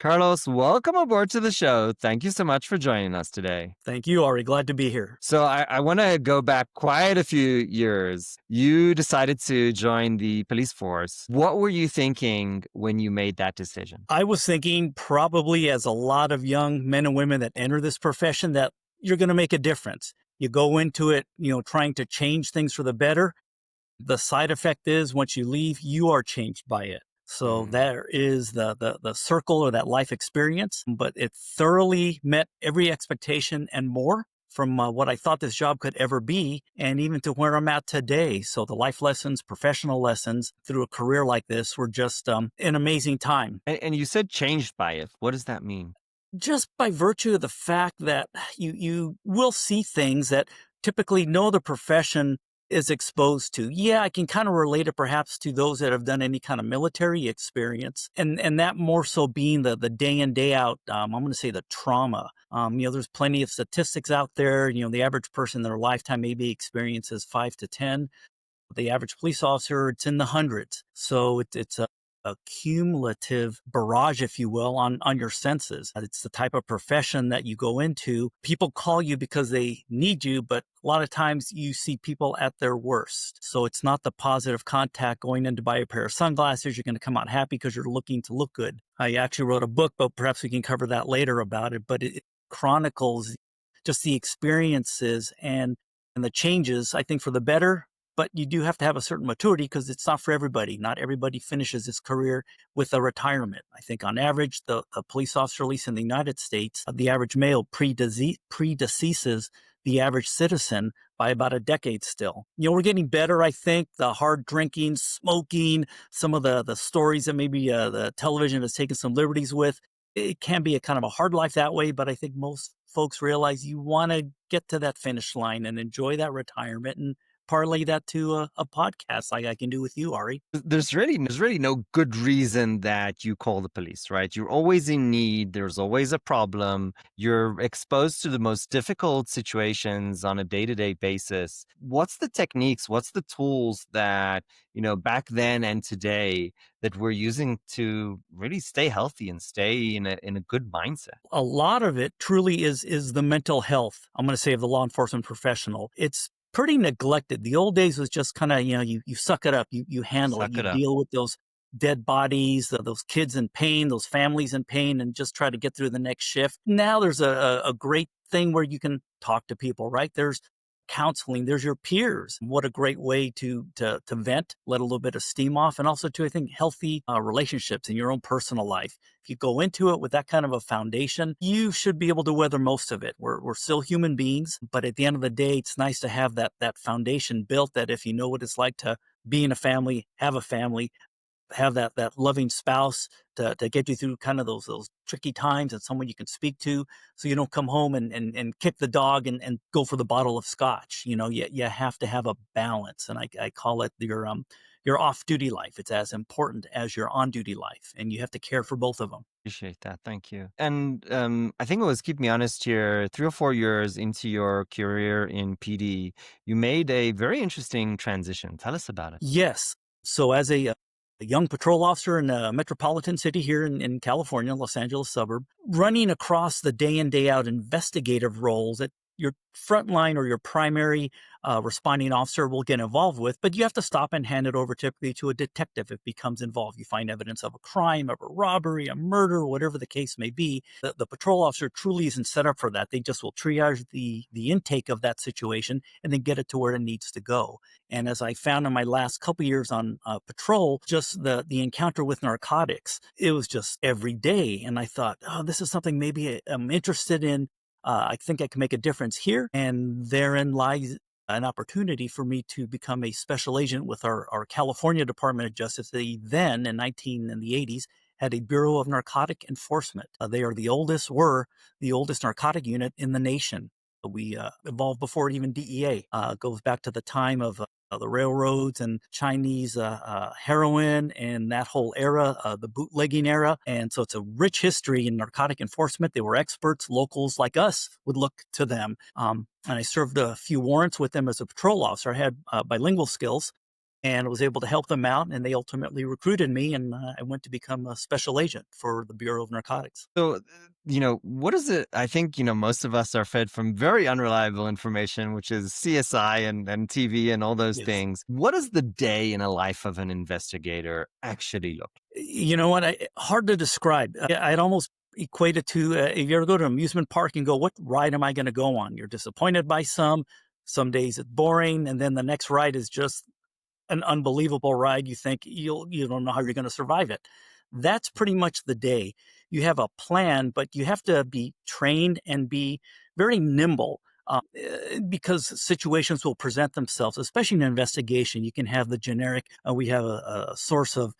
Carlos, welcome aboard to the show. Thank you so much for joining us today. Thank you, Ari. Glad to be here. So, I want to go back quite a few years. You decided to join the police force. What were you thinking when you made that decision? I was thinking probably as a lot of young men and women that enter this profession that you're going to make a difference. You go into it, trying to change things for the better. The side effect is once you leave, you are changed by it. So Mm. there is the circle or that life experience, but it thoroughly met every expectation and more from what I thought this job could ever be, and even to where I'm at today. So the life lessons, professional lessons through a career like this were just an amazing time. And you said changed by it. What does that mean? Just by virtue of the fact that you will see things that typically no other profession is exposed to. Yeah, I can kind of relate it perhaps to those that have done any kind of military experience, and that more so being the day in day out. I'm going to say the trauma. There's plenty of statistics out there. The average person in their lifetime maybe experiences 5 to 10. The average police officer, it's in the hundreds. So it's a cumulative barrage, if you will, on your senses. It's the type of profession that you go into. People call you because they need you, but a lot of times you see people at their worst. So it's not the positive contact going in to buy a pair of sunglasses. You're going to come out happy because you're looking to look good. I actually wrote a book, but perhaps we can cover that later about it. But it chronicles just the experiences and the changes, I think, for the better. But you do have to have a certain maturity because it's not for everybody. Not everybody finishes his career with a retirement. I think on average, the police officer, at least in the United States, the average male predeceases the average citizen by about a decade still. We're getting better, I think. The hard drinking, smoking, some of the stories that maybe the television has taken some liberties with, it can be a kind of a hard life that way, but I think most folks realize you want to get to that finish line and enjoy that retirement and parlay that to a podcast like I can do with you, Ari. There's really no good reason that you call the police, right? You're always in need. There's always a problem. You're exposed to the most difficult situations on a day-to-day basis. What's the techniques? What's the tools that, back then and today that we're using to really stay healthy and stay in a good mindset? A lot of it truly is the mental health, I'm going to say, of the law enforcement professional. It's pretty neglected. The old days was just kind of, you suck it up, you handle it, Suck you it up. deal with those dead bodies, those kids in pain, those families in pain, and just try to get through the next shift. Now there's a great thing where you can talk to people, right? There's counseling, there's your peers. What a great way to vent, let a little bit of steam off, and also to, I think, healthy relationships in your own personal life. If you go into it with that kind of a foundation, you should be able to weather most of it. We're still human beings, but at the end of the day, it's nice to have that foundation built, that if you know what it's like to be in a family, have that loving spouse to get you through kind of those tricky times, and someone you can speak to, so you don't come home and kick the dog and go for the bottle of scotch. You have to have a balance, and I call it your off-duty life. It's as important as your on-duty life, and you have to care for both of them. Appreciate that. Thank you. And I think it was, keep me honest here, 3 or 4 years into your career in PD, you made a very interesting transition. Tell us about it. Yes. So as a young patrol officer in a metropolitan city here in California, Los Angeles suburb, running across the day in, day out investigative roles that your frontline or your primary responding officer will get involved with, but you have to stop and hand it over typically to a detective if it becomes involved. You find evidence of a crime, of a robbery, a murder, whatever the case may be. The patrol officer truly isn't set up for that. They just will triage the intake of that situation and then get it to where it needs to go. And as I found in my last couple years on patrol, just the encounter with narcotics, it was just every day. And I thought, oh, this is something maybe I'm interested in. I think I can make a difference here. And therein lies an opportunity for me to become a special agent with our California Department of Justice. They then, in the 80s, had a Bureau of Narcotic Enforcement. They were the oldest narcotic unit in the nation. We evolved before even DEA. Goes back to the time of the railroads and Chinese heroin and that whole era, the bootlegging era. And so it's a rich history in narcotic enforcement. They were experts. Locals like us would look to them. And I served a few warrants with them as a patrol officer. I had bilingual skills. and was able to help them out. And they ultimately recruited me, and I went to become a special agent for the Bureau of Narcotics. So, what is it? I think, most of us are fed from very unreliable information, which is CSI and TV and all those Yes. things. What does the day in a life of an investigator actually look? You know what? Hard to describe. I'd almost equate it to if you ever go to an amusement park and go, "What ride am I going to go on?" You're disappointed by some. Some days it's boring, and then the next ride is just an unbelievable ride. You think you don't know how you're going to survive it. That's pretty much the day. You have a plan, but you have to be trained and be very nimble. Because situations will present themselves, especially in an investigation. You can have the generic. We have a source of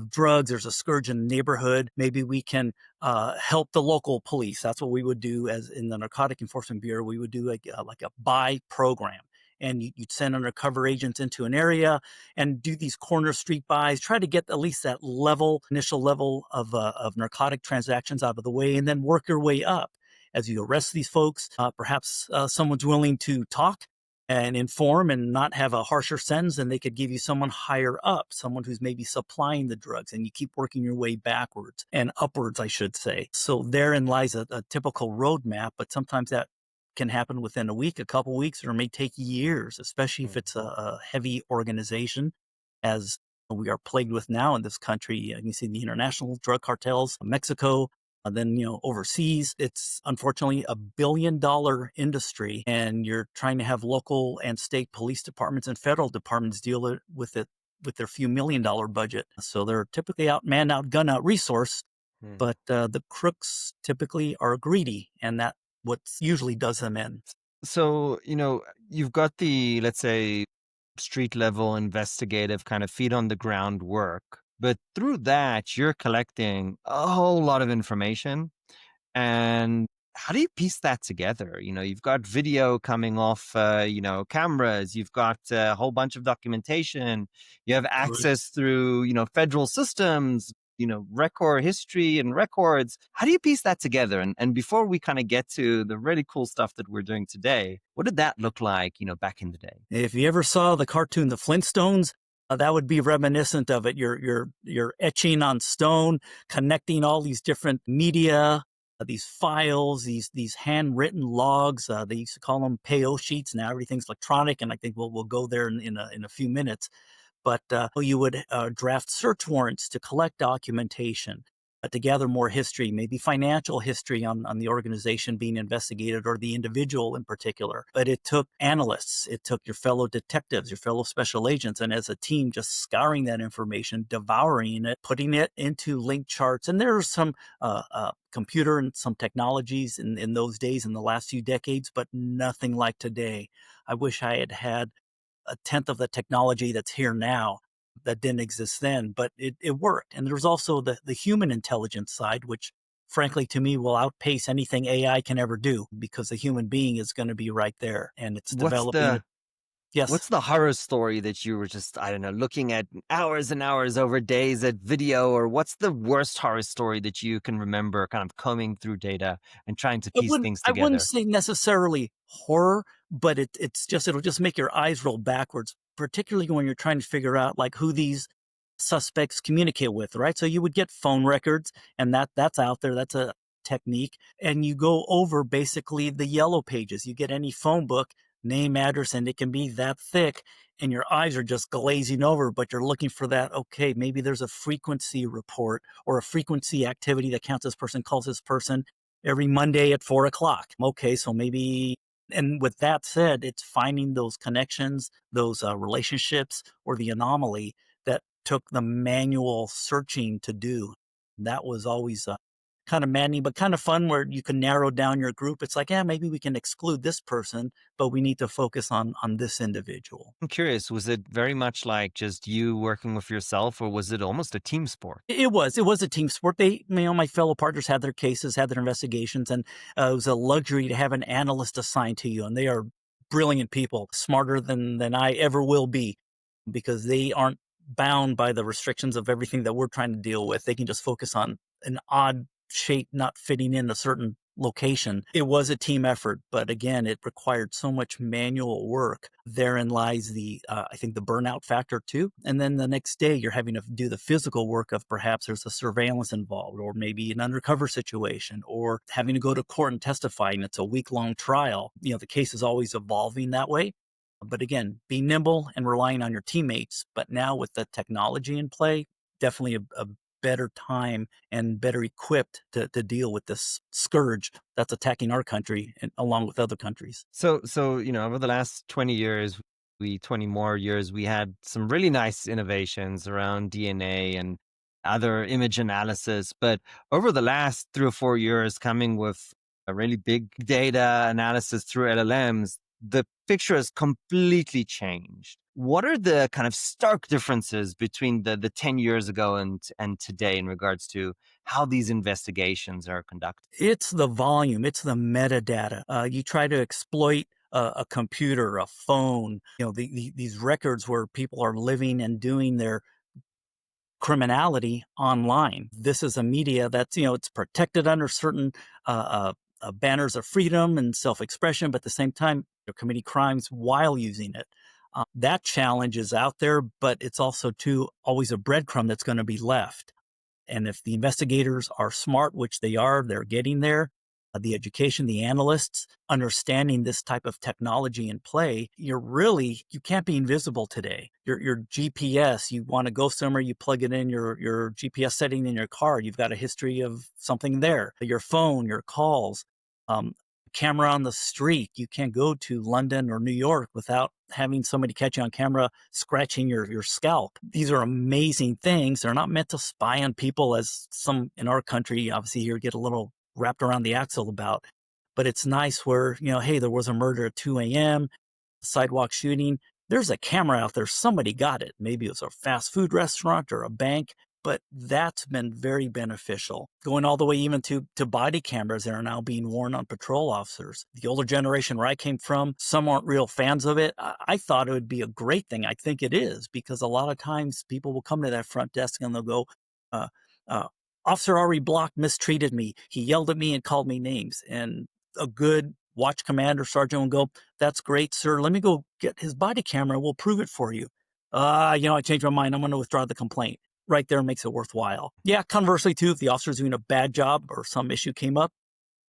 drugs. There's a scourge in the neighborhood. Maybe we can help the local police. That's what we would do as in the Narcotic Enforcement Bureau. We would do like a buy program, and you'd send undercover agents into an area and do these corner street buys, try to get at least that initial level of narcotic transactions out of the way, and then work your way up. As you arrest these folks, perhaps someone's willing to talk and inform and not have a harsher sentence, and they could give you someone higher up, someone who's maybe supplying the drugs, and you keep working your way backwards and upwards, I should say. So therein lies a typical roadmap, but sometimes that can happen within a week, a couple weeks, or it may take years, especially if it's a heavy organization, as we are plagued with now in this country. You see the international drug cartels, Mexico, and then overseas. It's unfortunately a $1 billion industry, and you're trying to have local and state police departments and federal departments deal with it with their few $1 million budget. So they're typically outmanned, outgunned, out resourced, Hmm. but the crooks typically are greedy, and that what usually does them in. So, you've got the, let's say, street level investigative kind of feet on the ground work, but through that, you're collecting a whole lot of information. And how do you piece that together? You've got video coming off, cameras. You've got a whole bunch of documentation. You have Right. access through, federal systems, record history and records. How do you piece that together? And before we kind of get to the really cool stuff that we're doing today, what did that look like, back in the day? If you ever saw the cartoon The Flintstones, that would be reminiscent of it. You're etching on stone, connecting all these different media, these files, these handwritten logs. They used to call them PAO sheets. Now everything's electronic, and I think we'll go there in a few minutes. But you would draft search warrants to collect documentation, to gather more history, maybe financial history on the organization being investigated or the individual in particular. But it took analysts, it took your fellow detectives, your fellow special agents, and as a team, just scouring that information, devouring it, putting it into linked charts. And there are some computer and some technologies in those days in the last few decades, but nothing like today. I wish I had a tenth of the technology that's here now that didn't exist then, but it worked. And there's also the human intelligence side, which frankly to me will outpace anything AI can ever do because the human being is going to be right there and it's What's developing. the Yes. What's the horror story that you were just, I don't know, looking at hours and hours over days at video? Or what's the worst horror story that you can remember kind of combing through data and trying to piece things I wouldn't together? say necessarily horror, but it'll just make your eyes roll backwards, particularly when you're trying to figure out like who these suspects communicate with, right? So you would get phone records, and that's out there. That's a technique. And you go over basically the yellow pages. You get any phone book, name, address, and it can be that thick, and your eyes are just glazing over, but you're looking for that. Okay, maybe there's a frequency report or a frequency activity that counts this person, calls this person every Monday at 4 o'clock. Okay, so maybe, and with that said, it's finding those connections, those relationships, or the anomaly that took the manual searching to do. That was always kind of maddening, but kind of fun where you can narrow down your group. It's like, yeah, maybe we can exclude this person, but we need to focus on this individual. I'm curious, was it very much like just you working with yourself, or was it almost a team sport? It was a team sport. My fellow partners had their cases, had their investigations, and it was a luxury to have an analyst assigned to you. And they are brilliant people, smarter than I ever will be, because they aren't bound by the restrictions of everything that we're trying to deal with. They can just focus on an odd shape not fitting in a certain location. It was a team effort, but again, it required so much manual work. Therein lies I think, the burnout factor too. And then the next day, you're having to do the physical work of perhaps there's a surveillance involved, or maybe an undercover situation, or having to go to court and testify, and it's a week-long trial. The case is always evolving that way. But again, be nimble and relying on your teammates. But now with the technology in play, definitely a better time and better equipped to deal with this scourge that's attacking our country and along with other countries. So over the last 20 years, we 20 more years, we had some really nice innovations around DNA and other image analysis. But over the last 3 or 4 years, coming with a really big data analysis through LLMs, the picture has completely changed. What are the kind of stark differences between the 10 years ago and today in regards to how these investigations are conducted? It's the volume, it's the metadata. You try to exploit a computer, a phone, these records where people are living and doing their criminality online. This is a media that's, it's protected under certain banners of freedom and self expression, but at the same time, they're committing crimes while using it. That challenge is out there, but it's also, too, always a breadcrumb that's going to be left. And if the investigators are smart, which they are, they're getting there. The education, the analysts, understanding this type of technology in play, you can't be invisible today. Your GPS, you want to go somewhere, you plug it in your GPS setting in your car, you've got a history of something there. Your phone, your calls, um, camera on the street. You can't go to London or New York without having somebody catch you on camera scratching your scalp. These are amazing things. They're not meant to spy on people, as some in our country, obviously, here get a little wrapped around the axle about. But it's nice where, hey, there was a murder at 2 a.m., sidewalk shooting. There's a camera out there. Somebody got it. Maybe it was a fast food restaurant or a bank, but that's been very beneficial. Going all the way even to body cameras that are now being worn on patrol officers. The older generation where I came from, some aren't real fans of it. I thought it would be a great thing. I think it is, because a lot of times people will come to that front desk and they'll go, uh, uh, Officer Ari Block mistreated me. He yelled at me and called me names. And a good watch commander sergeant will go, "That's great, sir. Let me go get his body camera. We'll prove it for you." I changed my mind. I'm going to withdraw the complaint. Right there makes it worthwhile. Yeah, conversely, too, if the officer's doing a bad job or some issue came up,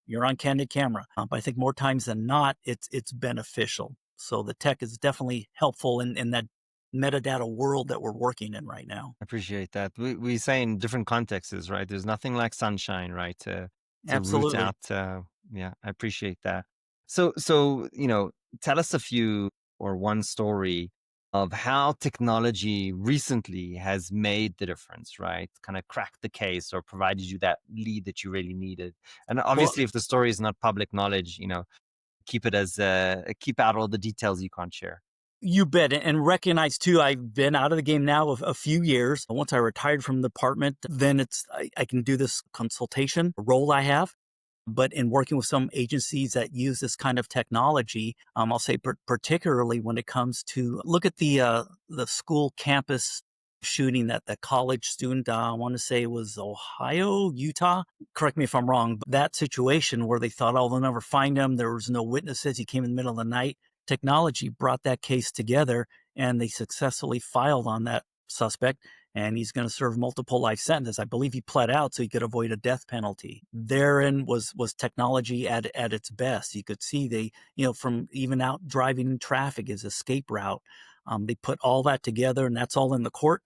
you're on candid camera. But I think more times than not, it's beneficial. So the tech is definitely helpful in that metadata world that we're working in right now. Appreciate that. We say in different contexts, right? There's nothing like sunshine, right? To root Absolutely. out. Yeah, I appreciate that. So tell us a few or one story of how technology recently has made the difference, right? Kind of cracked the case or provided you that lead that you really needed. And Well, obviously, if the story is not public knowledge, keep it as keep out all the details you can't share. you bet, and recognize too, I've been out of the game now of a few years. Once I retired from the department, then I can do this consultation role I have. But in working with some agencies that use this kind of technology, I'll say particularly when it comes to look at the school campus shooting that the college student, I want to say it was Ohio, Utah. Correct me if I'm wrong. But that situation where they thought, oh, they'll never find him. There was no witnesses. He came in the middle of the night. Technology brought that case together, and they successfully filed on that suspect, and he's going to serve multiple life sentences. I believe he pled out so he could avoid a death penalty. Therein was technology at its best. You could see from even out driving in traffic, his escape route. They put all that together, and that's all in the court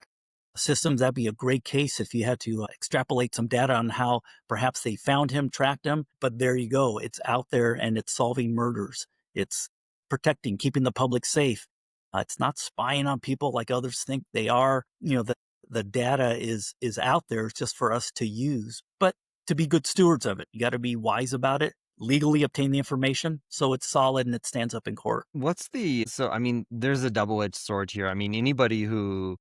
systems. That'd be a great case if you had to extrapolate some data on how perhaps they found him, tracked him. But there you go. It's out there, and it's solving murders. It's protecting, keeping the public safe. It's not spying on people like others think they are. The data is out there. It's just for us to use, but to be good stewards of it. You got to be wise about it, legally obtain the information so it's solid and it stands up in court. I mean, there's a double-edged sword here. I mean, anybody who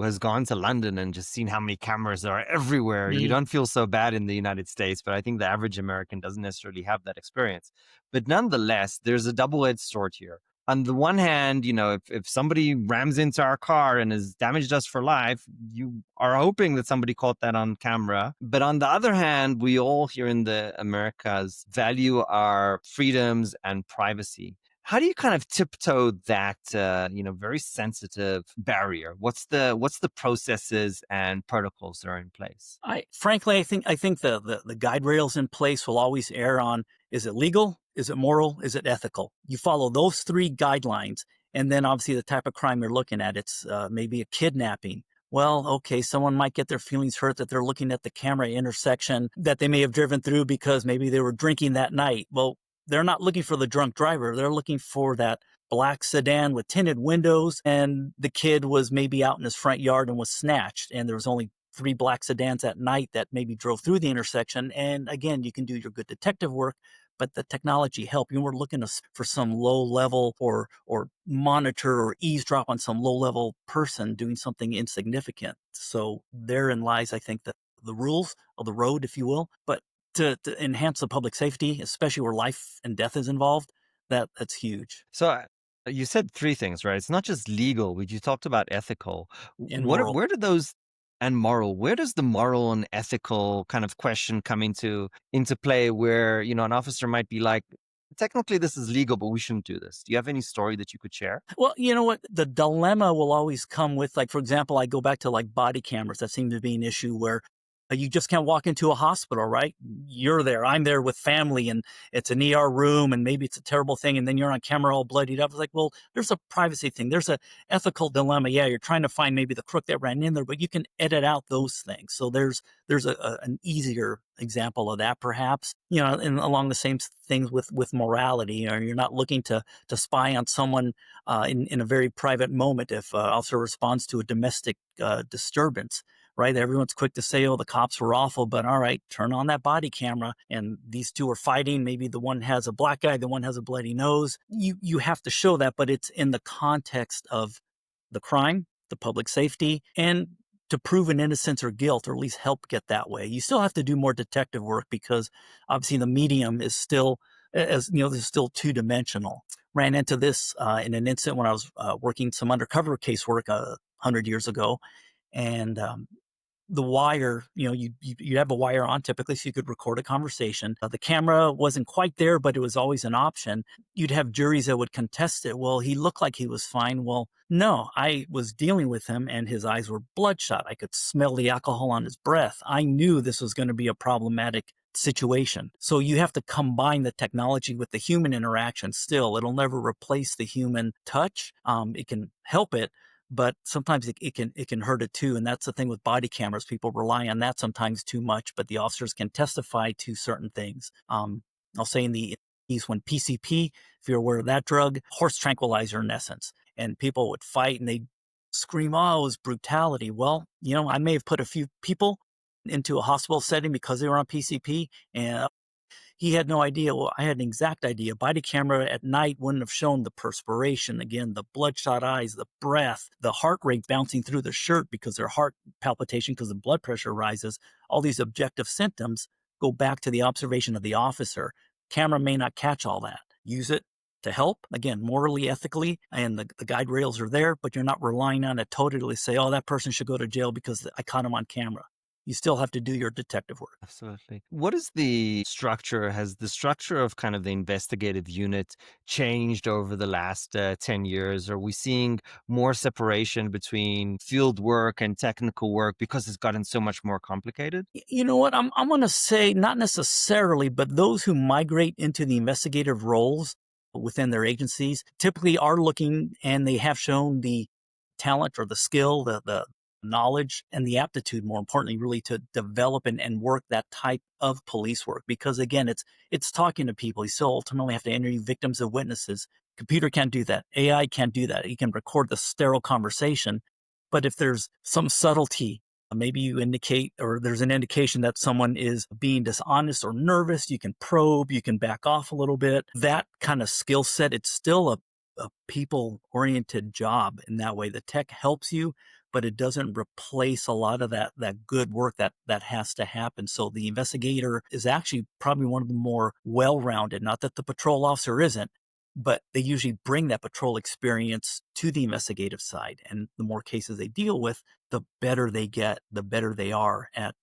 has gone to London and just seen how many cameras there are everywhere, you Mhm. don't feel so bad in the United States, but I think the average American doesn't necessarily have that experience. But nonetheless, there's a double-edged sword here. on the one hand, if somebody rams into our car and has damaged us for life, you are hoping that somebody caught that on camera. But on the other hand, we all here in the Americas value our freedoms and privacy. How do you kind of tiptoe that, very sensitive barrier? What's the processes and protocols that are in place? I frankly, I think the guide rails in place will always err on, is it legal? Is it moral? Is it ethical? You follow those three guidelines, and then obviously the type of crime you're looking at. It's maybe a kidnapping. Well, okay, someone might get their feelings hurt that they're looking at the camera intersection that they may have driven through because maybe they were drinking that night. Well, they're not looking for the drunk driver. They're looking for that black sedan with tinted windows, and the kid was maybe out in his front yard and was snatched, and there was only three black sedans at night that maybe drove through the intersection. And again, you can do your good detective work, but the technology help. You were looking for some low level or monitor or eavesdrop on some low level person doing something insignificant. So therein lies, I think, the rules of the road, if you will. But to enhance the public safety, especially where life and death is involved, that's huge. So you said three things, right? It's not just legal. You talked about ethical. And What? moral. Where do those and moral? Where does the moral and ethical kind of question come into play? Where an officer might be like, technically this is legal, but we shouldn't do this. Do you have any story that you could share? Well, you know what? The dilemma will always come with, like, for example, I go back to like body cameras. That seems to be an issue where you just can't walk into a hospital, right? You're there. I'm there with family, and it's an ER room, and maybe it's a terrible thing, and then you're on camera all bloodied up. It's like, well, there's a privacy thing. There's a ethical dilemma. Yeah, you're trying to find maybe the crook that ran in there, but you can edit out those things. So there's an easier example of that, perhaps. And along the same things with morality. You're not looking to spy on someone in a very private moment. If officer responds to a domestic disturbance, right? Everyone's quick to say, oh, the cops were awful, but all right, turn on that body camera. And these two are fighting. Maybe the one has a black eye, the one has a bloody nose. You have to show that, but it's in the context of the crime, the public safety, and to prove an innocence or guilt, or at least help get that way. You still have to do more detective work because obviously the medium is still, as you know, is still two dimensional. Ran into this in an incident when I was working some undercover casework 100 years ago, and the wire, you have a wire on typically so you could record a conversation. The camera wasn't quite there, but it was always an option. You'd have juries that would contest it. Well, he looked like he was fine. Well, no, I was dealing with him and his eyes were bloodshot. I could smell the alcohol on his breath. I knew this was going to be a problematic situation. So you have to combine the technology with the human interaction still. It'll never replace the human touch. It can help it, but sometimes it can hurt it too. And that's the thing with body cameras. People rely on that sometimes too much, but the officers can testify to certain things. I'll say in the when PCP, if you're aware of that drug, horse tranquilizer in essence, and people would fight and they'd scream, oh, it was brutality. Well, I may have put a few people into a hospital setting because they were on PCP, and he had no idea. Well, I had an exact idea. Body camera at night wouldn't have shown the perspiration, again, the bloodshot eyes, the breath, the heart rate bouncing through the shirt because their heart palpitation because the blood pressure rises. All these objective symptoms go back to the observation of the officer. Camera may not catch all that. Use it to help, again, morally, ethically, and the guide rails are there, but you're not relying on it totally to say, oh, that person should go to jail because I caught him on camera. You still have to do your detective work. Absolutely. What is the structure? Has the structure of kind of the investigative unit changed over the last 10 years? Are we seeing more separation between field work and technical work because it's gotten so much more complicated? You know what? I'm going to say not necessarily, but those who migrate into the investigative roles within their agencies typically are looking and they have shown the talent or the skill, the knowledge and the aptitude, more importantly, really to develop and work that type of police work. Because again, it's talking to people. You still ultimately have to interview victims and witnesses. Computer can't do that. AI can't do that. You can record the sterile conversation. But if there's some subtlety, maybe you indicate or there's an indication that someone is being dishonest or nervous, you can probe, you can back off a little bit. That kind of skill set, it's still a people-oriented job in that way. The tech helps you, but it doesn't replace a lot of that good work that has to happen. So the investigator is actually probably one of the more well-rounded, not that the patrol officer isn't, but they usually bring that patrol experience to the investigative side. And the more cases they deal with, the better they get, the better they are at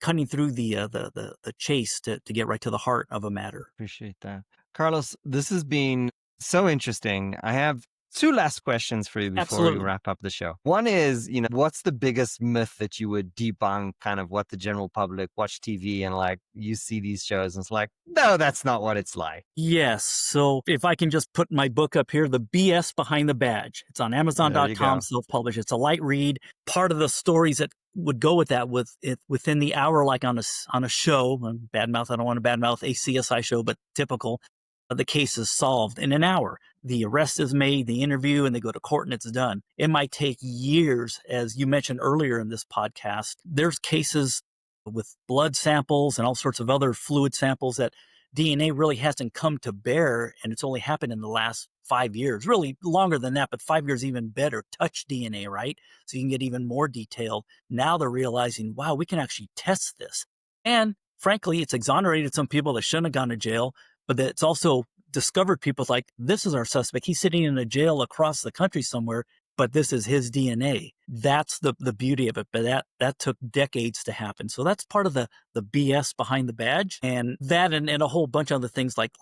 cutting through the chase to get right to the heart of a matter. Appreciate that. Carlos, this has been so interesting. I have two last questions for you before we Absolutely. wrap up the show. One is, what's the biggest myth that you would debunk, kind of what the general public watch TV and like you see these shows and it's like, no, that's not what it's like. Yes. So if I can just put my book up here, The BS Behind the Badge. It's on There you Amazon.com, go. self-published. It's a light read. Part of the stories that would go with that within the hour, like on a show, badmouth, I don't want to badmouth a CSI show, but typical, the case is solved in an hour. The arrest is made, the interview, and they go to court and it's done. It might take years, as you mentioned earlier in this podcast. There's cases with blood samples and all sorts of other fluid samples that DNA really hasn't come to bear, and it's only happened in the last 5 years, really longer than that, but 5 years even better. Touch DNA, right? So you can get even more detailed. Now they're realizing, wow, we can actually test this. And frankly, it's exonerated some people that shouldn't have gone to jail, but it's also discovered people like, this is our suspect. He's sitting in a jail across the country somewhere, but this is his DNA. That's the beauty of it. But that took decades to happen. So that's part of the BS behind the badge, and that and a whole bunch of other things like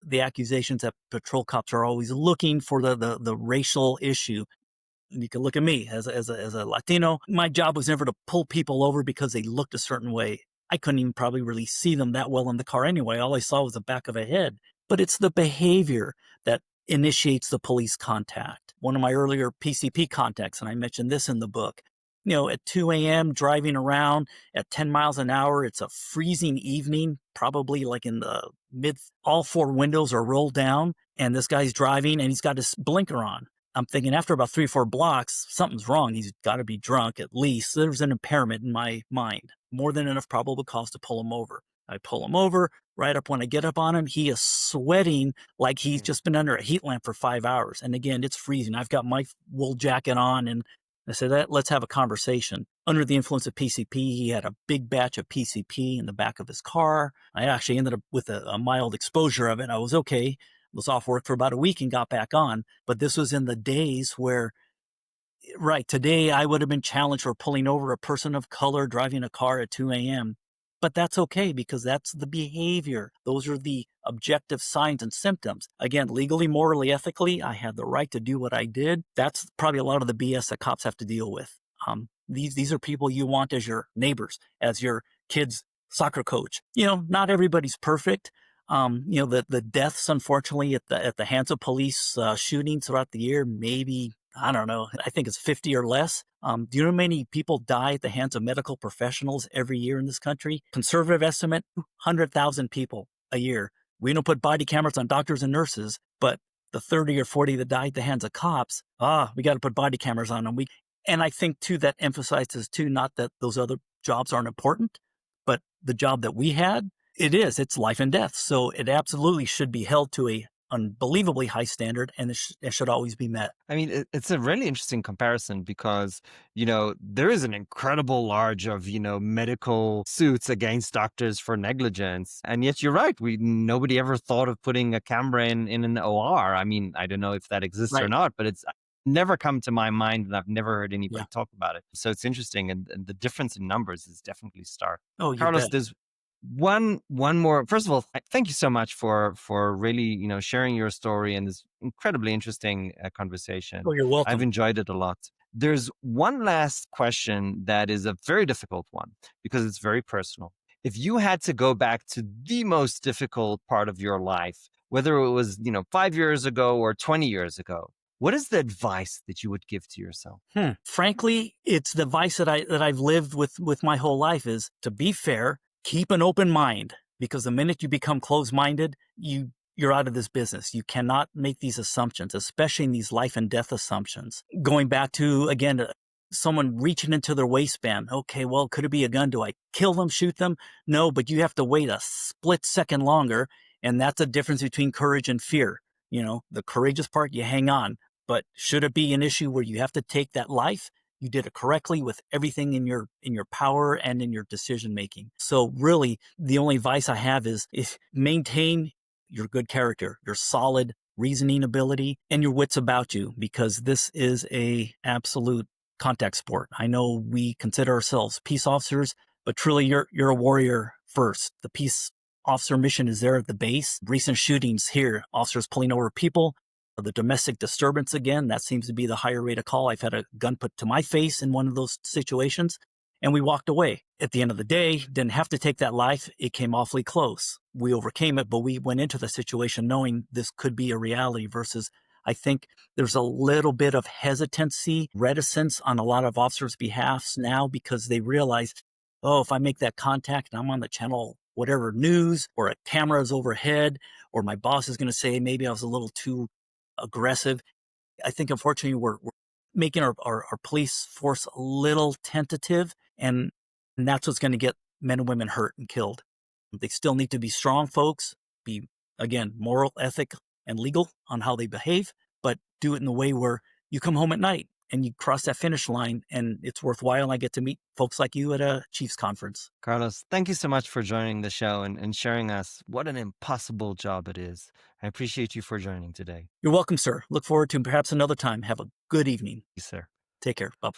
the accusations that patrol cops are always looking for the racial issue. And you can look at me as a Latino. My job was never to pull people over because they looked a certain way. I couldn't even probably really see them that well in the car anyway. All I saw was the back of a head. But it's the behavior that initiates the police contact. One of my earlier PCP contacts, and I mentioned this in the book, at 2 a.m., driving around at 10 miles an hour, it's a freezing evening, probably like in the all four windows are rolled down, and this guy's driving and he's got his blinker on. I'm thinking after about 3 or 4 blocks, something's wrong. He's got to be drunk at least. There's an impairment in my mind, more than enough probable cause to pull him over. I pull him over. Right up when I get up on him, he is sweating like he's Mm. just been under a heat lamp for 5 hours. And again, it's freezing. I've got my wool jacket on, and I said, let's have a conversation. Under the influence of PCP, he had a big batch of PCP in the back of his car. I actually ended up with a mild exposure of it. I was okay. Was off work for about a week and got back on. But this was in the days where, right, today I would have been challenged for pulling over a person of color driving a car at 2 a.m. But that's okay because that's the behavior. Those are the objective signs and symptoms. Again, legally, morally, ethically, I had the right to do what I did. That's probably a lot of the BS that cops have to deal with. These are people you want as your neighbors, as your kids' soccer coach. Not everybody's perfect. The deaths, unfortunately, at the hands of police shootings throughout the year, maybe, I don't know, I think it's 50 or less. Do you know how many people die at the hands of medical professionals every year in this country? Conservative estimate, 100,000 people a year. We don't put body cameras on doctors and nurses, but the 30 or 40 that die at the hands of cops, we got to put body cameras on them. And I think, too, that emphasizes, too, not that those other jobs aren't important, but the job that we had, it's life and death. So it absolutely should be held to a unbelievably high standard, and it should always be met. I mean, it's a really interesting comparison because, there is an incredible large of, medical suits against doctors for negligence. And yet you're right. Nobody ever thought of putting a camera in an OR. I mean, I don't know if that exists or Right. not, but it's never come to my mind and I've never heard Yeah. anybody talk about it. So it's interesting. And the difference in numbers is definitely stark. Oh, you Carlos, bet. there's one more. First of all, thank you so much for really sharing your story and this incredibly interesting conversation. Oh, you're I've welcome. enjoyed it a lot. There's one last question that is a very difficult one because it's very personal. If you had to go back to the most difficult part of your life, whether it was 5 years ago or 20 years ago, what is the advice that you would give to yourself? Frankly, it's the advice that I've lived with my whole life is to be fair, keep an open mind, because the minute you become closed-minded, you're out of this business. You cannot make these assumptions, especially in these life and death assumptions. Going back to, again, someone reaching into their waistband. Okay, well, could it be a gun? Do I kill them, shoot them? No, but you have to wait a split second longer, and that's the difference between courage and fear. The courageous part, you hang on. But should it be an issue where you have to take that life, you did it correctly with everything in your power and in your decision making. So really, the only advice I have is maintain your good character, your solid reasoning ability, and your wits about you, because this is a absolute contact sport. I know we consider ourselves peace officers, but truly you're a warrior first. The peace officer mission is there at the base. Recent shootings here, officers pulling over people, the domestic disturbance again, that seems to be the higher rate of call. I've had a gun put to my face in one of those situations, and we walked away. At the end of the day, didn't have to take that life. It came awfully close. We overcame it, but we went into the situation knowing this could be a reality versus I think there's a little bit of hesitancy, reticence on a lot of officers' behalfs now because they realize, oh, if I make that contact and I'm on the channel, whatever news or a camera is overhead, or my boss is going to say maybe I was a little too aggressive. I think unfortunately we're making our police force a little tentative, and that's what's going to get men and women hurt and killed. They still need to be strong folks, be again moral, ethic, and legal on how they behave, but do it in a way where you come home at night and you cross that finish line and it's worthwhile. And I get to meet folks like you at a Chiefs conference. Carlos, thank you so much for joining the show and sharing us what an impossible job it is. I appreciate you for joining today. You're welcome, sir. Look forward to perhaps another time. Have a good evening. Sir. Take care. Bye.